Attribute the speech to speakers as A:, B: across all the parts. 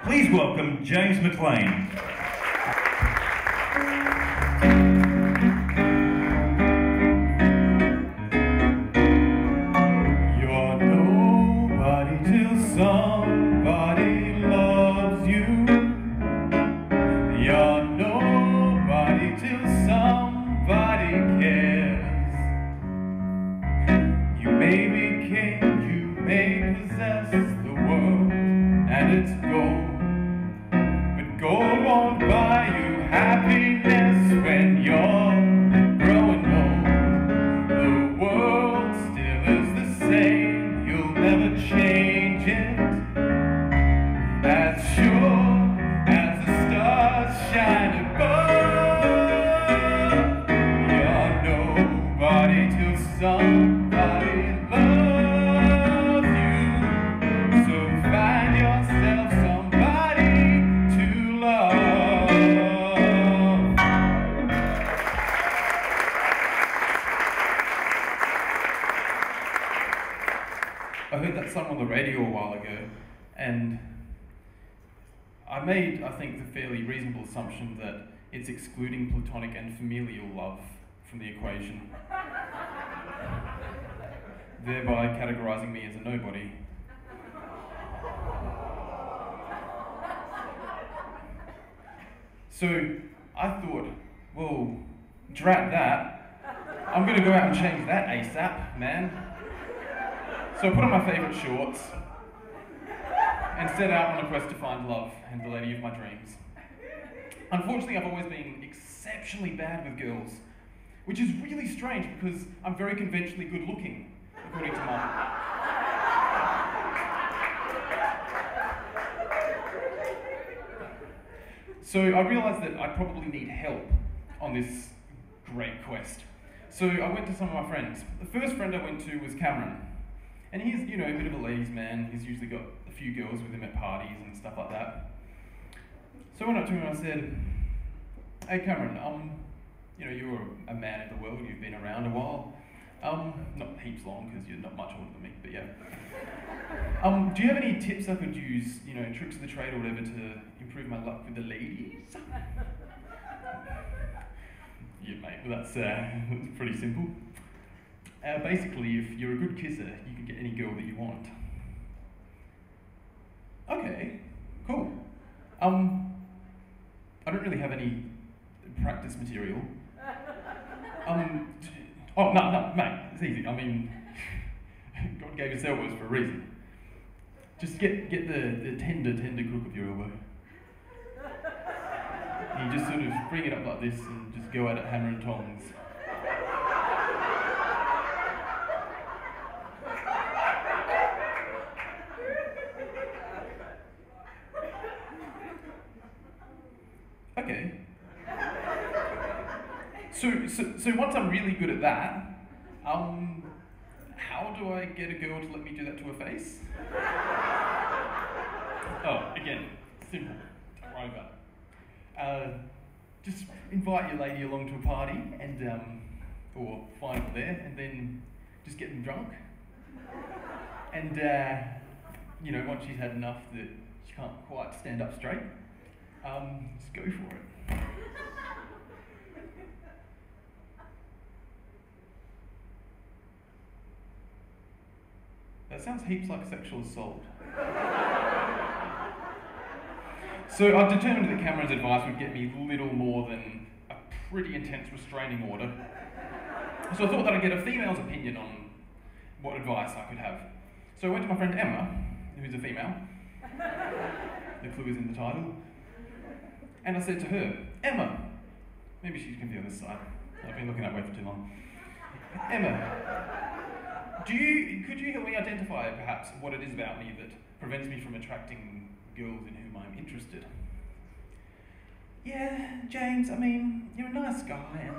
A: Please welcome James McLean.
B: You're nobody till somebody loves you. You're nobody till somebody cares. You may be king, you may possess the world and its gold, but gold won't buy you happiness when you're growing old. The world still is the same, you'll never change it, as sure as the stars shine above. You're nobody till somebody loves you, so find yourself somebody to love. I heard that song on the radio a while ago, and I made, I think, the fairly reasonable assumption that it's excluding platonic and familial love from the equation, thereby categorizing me as a nobody. So I thought, well, drat that, I'm gonna go out and change that ASAP, man. So I put on my favourite shorts and set out on a quest to find love and the lady of my dreams. Unfortunately, I've always been exceptionally bad with girls, which is really strange because I'm very conventionally good looking, according to Mum. So I realised that I probably need help on this great quest. So I went to some of my friends. The first friend I went to was Cameron. And he's, you know, a bit of a ladies' man. He's usually got a few girls with him at parties and stuff like that. So I went up to him and I said, hey Cameron, you know, you're a man of the world, you've been around a while. Not heaps long, because you're not much older than me, but yeah. Do you have any tips I could use, you know, tricks of the trade or whatever to improve my luck with the ladies? Yeah, mate, well that's pretty simple. Basically, if you're a good kisser, you can get any girl that you want. Okay, cool. I don't really have any practice material. Oh, no, mate, it's easy. I mean, God gave us elbows for a reason. Just get the tender crook of your elbow. You just sort of bring it up like this and just go at it hammer and tongs. Okay. So once I'm really good at that, how do I get a girl to let me do that to her face? Oh, again, simple. Don't worry about it. Just invite your lady along to a party and or find her there, and then just get them drunk. And you know, once she's had enough that she can't quite stand up straight, just go for it. That sounds heaps like sexual assault. So I've determined that Cameron's advice would get me little more than a pretty intense restraining order. So I thought that I'd get a female's opinion on what advice I could have. So I went to my friend Emma, who's a female. The clue is in the title. And I said to her, Emma, maybe she can be on this side. I've been looking that way for too long. Emma, could you help me identify perhaps what it is about me that prevents me from attracting girls in whom I'm interested? Yeah, James, I mean, you're a nice guy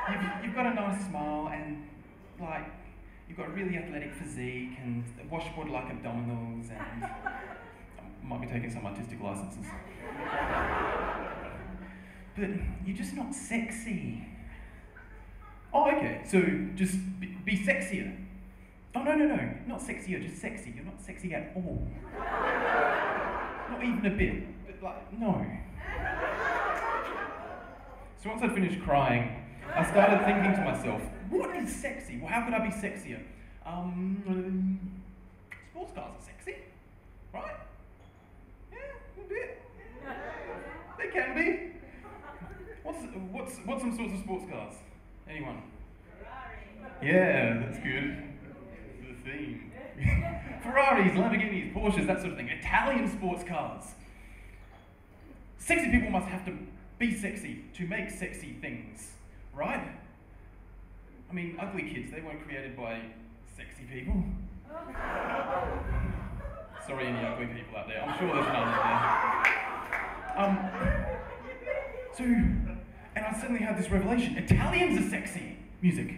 B: and you've got a nice smile and like, you've got a really athletic physique and washboard-like abdominals and I might be taking some artistic licenses. But you're just not sexy. Oh, okay, so just be sexier. Oh, no, not sexier, just sexy. You're not sexy at all. Not even a bit. But like, no. So once I'd finished crying, I started thinking to myself, what is sexy? Well, how could I be sexier? Sports cars are sexy, right? Yeah, a bit. They can be. What's some sorts of sports cars? Anyone? Yeah, that's good. The theme. Ferraris, Lamborghinis, Porsches, that sort of thing. Italian sports cars. Sexy people must have to be sexy to make sexy things, right? I mean, ugly kids, they weren't created by sexy people. Sorry, any ugly people out there. I'm sure there's none out there. And I suddenly had this revelation. Italians are sexy. Music.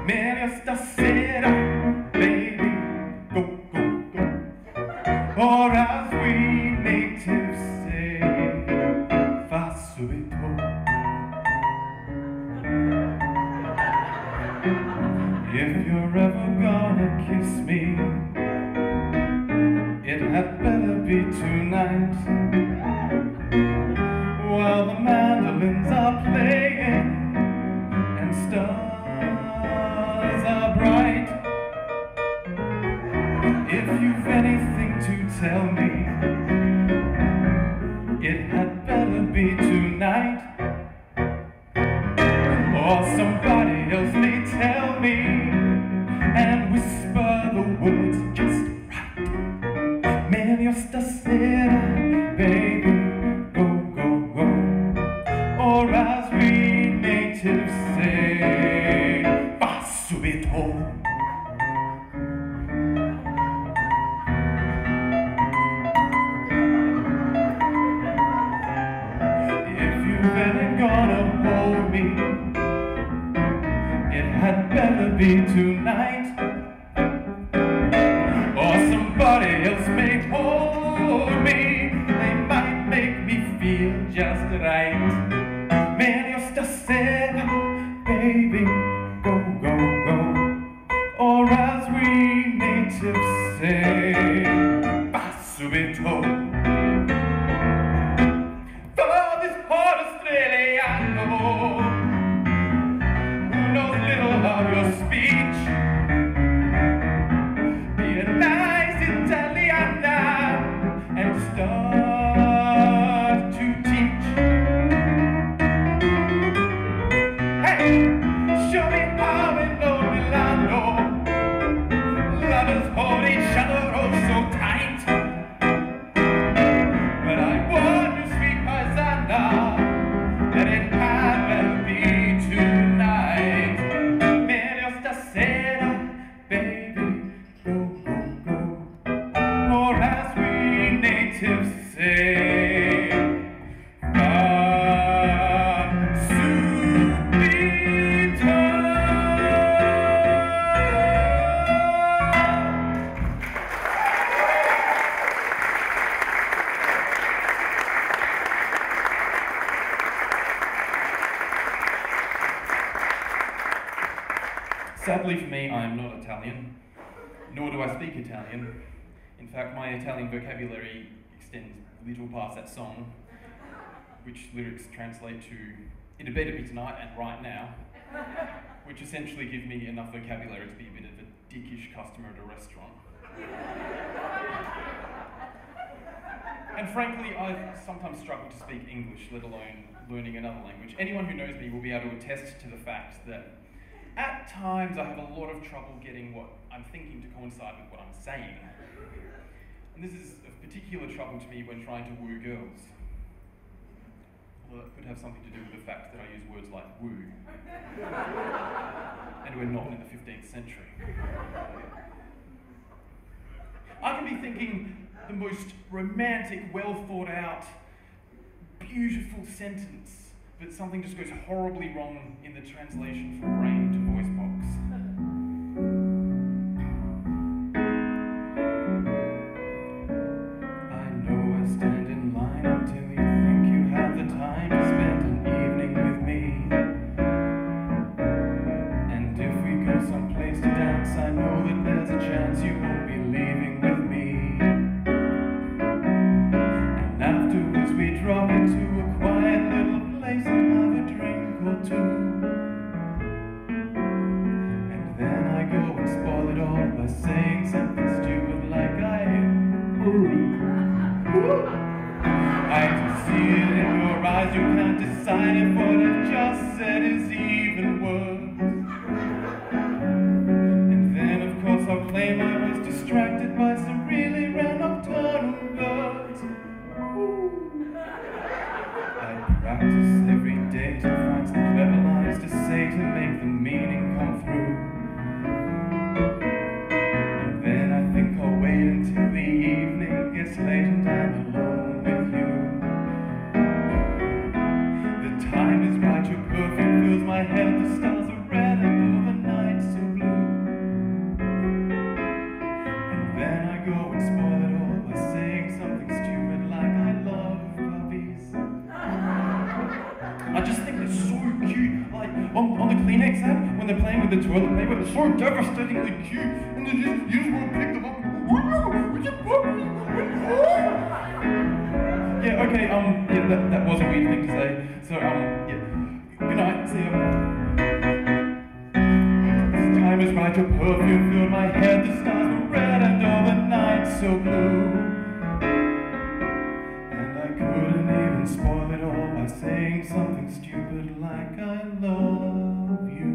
B: Meglio stasera, baby, go, go, go. Or as we natives say, fa subito. If you're ever gonna kiss me, it had better be tonight. While the mandolins are playing and stars are bright. If you've anything to tell me, it had better be tonight. Or somebody else may tell me and whisper the words just right. Meglio stasera, baby, go, go, go. Or as we natives say, va subito. If you've ever gonna hold me, it had better be tonight. Or somebody else may hold me. They might make me feel just right. Meglio stasera, baby, go, go, go. Or as we natives say, va subito. For this poor Australiano knows little of your speech. Be a nice Italiana and start to teach. Hey, show me how in old Milano lovers hold each other oh so tight. But I warn you, sweet paisana, that it had better be tonight. Meglio stasera, baby, go, go, go. Or as we natives say, va subito. Sadly for me, I am not Italian, nor do I speak Italian. In fact, my Italian vocabulary extends little past that song, which lyrics translate to "It had better be tonight" and "right now," which essentially give me enough vocabulary to be a bit of a dickish customer at a restaurant. And frankly, I sometimes struggle to speak English, let alone learning another language. Anyone who knows me will be able to attest to the fact that at times I have a lot of trouble getting what I'm thinking to coincide with what I'm saying. And this is of particular trouble to me when trying to woo girls. Although it could have something to do with the fact that I use words like woo. And we're not in the 15th century. I can be thinking the most romantic, well thought out, beautiful sentence, but something just goes horribly wrong in the translation from brain to voice box. I know I stand in line until you think you have the we drop into a quiet little place and have a drink or two. And then I go and spoil it all by saying something stupid like I can see it in your eyes, you can't decide if what I just said is even worse. And then of course I'll claim I was distracted by some really rare nocturnal birds. I practice every day to find some clever lines to say to make the meaning come through. And then I think I'll wait until the evening gets late and I'm alone with you. The time is right, your perfume fills my head, the stars are red and all the nights so blue. And then I go and spoil it all by saying something stupid like I love puppies. I just think they're so cute, like on the Kleenex ad, when they're playing with the toilet paper, it's so devastatingly cute, and you just want to pick them up and go, would you puppy? Yeah, okay, yeah, that was a weird thing to say, so, yeah, good night, see ya. This time is right, your perfume filled my head, the stars were red and all the nights so blue. And I couldn't even spoil it all by saying something stupid like I love you.